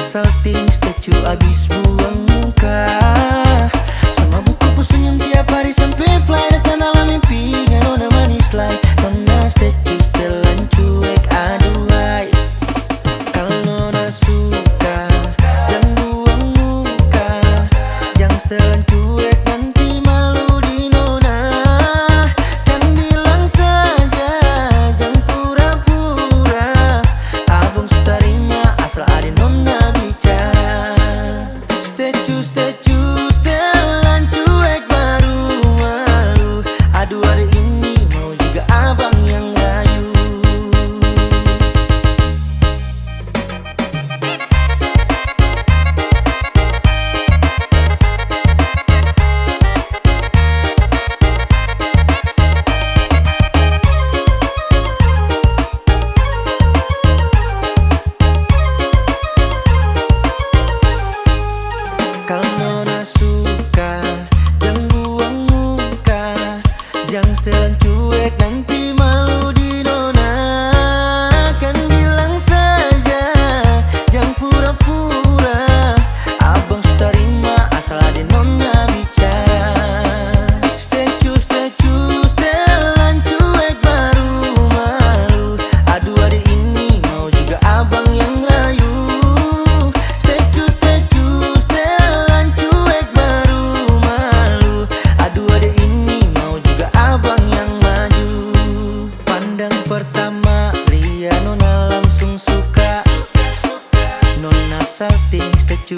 salting statue abis buang muka. Sama buku senyum tiap hari sampai fly. Datang dalam mimpinya nona manis like nona statue setelan cuek. Aduhai, kalau nona suka jangan buang muka. Jangan setelan cuek nanti malu di nona. Kan bilang saja jangan pura-pura. Abang sudah terima asal ada nona bicara. Statue setelan cuek baru malu. Aduh hari ini mau juga abang yang rayu. Kalau nona suka jangan buang muka. Jangan setelan cuek nanti malu di nona. Kan bilang saja jangan pura-pura. Abang sudah terima asal ada nona bicara. Statue setelan cuek baru malu. Aduh hari ini mau juga abang yang rayu. Statue setelan cuek baru malu. Aduh hari ini mau juga abang yang maju. Pandang pertama Ria nona langsung suka. Nona salting statue